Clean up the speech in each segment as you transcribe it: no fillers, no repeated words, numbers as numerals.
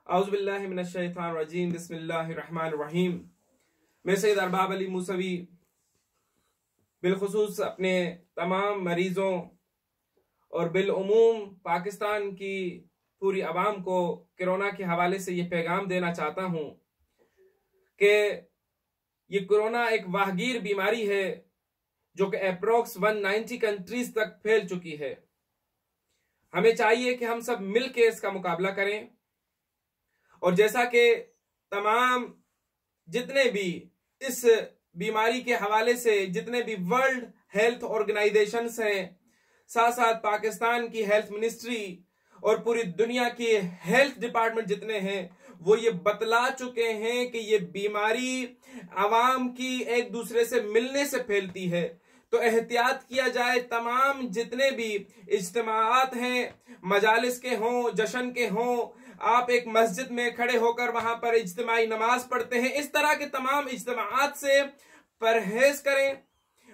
औज़ुबिल्लाहि मिनश्शैतानिर्रजीम बिस्मिल्लाहिर्रहमानिर्रहीम। मैं सैयद अरबाब अली मूसवी बिलखुसूस अपने तमाम मरीज़ों और बिलउमूम पाकिस्तान की पूरी आवाम को कोरोना के हवाले से ये पैगाम देना चाहता हूँ कि ये कोरोना एक वाहगीर बीमारी है जो कि अप्रोक्स 190 कंट्रीज तक फैल चुकी है। हमें चाहिए कि हम सब मिलकर इसका मुकाबला करें और जैसा कि तमाम जितने भी इस बीमारी के हवाले से जितने भी वर्ल्ड हेल्थ ऑर्गेनाइजेशंस हैं, साथ साथ पाकिस्तान की हेल्थ मिनिस्ट्री और पूरी दुनिया के हेल्थ डिपार्टमेंट जितने हैं, वो ये बतला चुके हैं कि ये बीमारी आवाम की एक दूसरे से मिलने से फैलती है। तो एहतियात किया जाए। तमाम जितने भी इज्तिमाआत हैं, मजालिस के हों, जश्न के हों, आप एक मस्जिद में खड़े होकर वहां पर इज्तिमाई नमाज पढ़ते हैं, इस तरह के तमाम इज्तिमाआत से परहेज करें।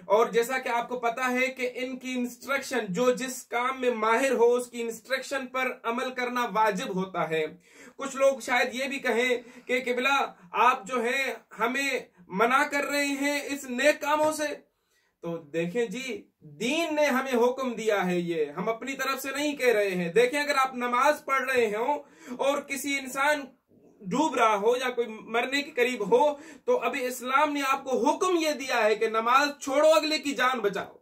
और जैसा कि आपको पता है कि इनकी इंस्ट्रक्शन, जो जिस काम में माहिर हो उसकी इंस्ट्रक्शन पर अमल करना वाजिब होता है। कुछ लोग शायद ये भी कहें कि किबला आप जो है हमें मना कर रहे हैं इस नेक कामों से। तो देखें जी, दीन ने हमें हुक्म दिया है, ये हम अपनी तरफ से नहीं कह रहे हैं। देखें, अगर आप नमाज पढ़ रहे हो और किसी इंसान डूब रहा हो या कोई मरने के करीब हो, तो अभी इस्लाम ने आपको हुक्म ये दिया है कि नमाज छोड़ो, अगले की जान बचाओ।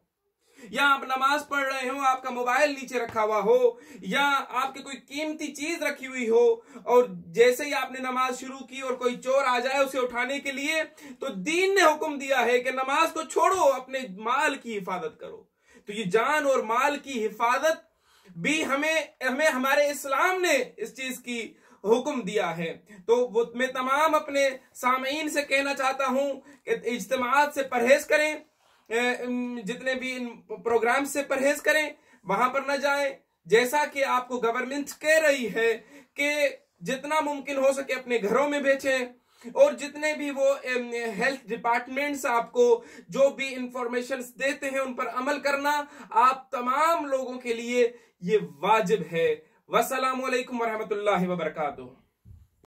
या आप नमाज पढ़ रहे हो, आपका मोबाइल नीचे रखा हुआ हो या आपके कोई कीमती चीज रखी हुई हो, और जैसे ही आपने नमाज शुरू की और कोई चोर आ जाए उसे उठाने के लिए, तो दीन ने हुक्म दिया है कि नमाज को छोड़ो, अपने माल की हिफाजत करो। तो ये जान और माल की हिफाजत भी हमें हमारे इस्लाम ने इस चीज की हुक्म दिया है। तो वो मैं तमाम अपने सामीन से कहना चाहता हूं कि इज्तिमाआत से परहेज करें, जितने भी इन प्रोग्राम से परहेज करें, वहां पर न जाएं। जैसा कि आपको गवर्नमेंट कह रही है कि जितना मुमकिन हो सके अपने घरों में बेचें, और जितने भी वो हेल्थ डिपार्टमेंट्स आपको जो भी इंफॉर्मेशन देते हैं उन पर अमल करना आप तमाम लोगों के लिए ये वाजिब है। वस्सलामु अलैकुम वरहमतुल्लाहि वबरकातुहू।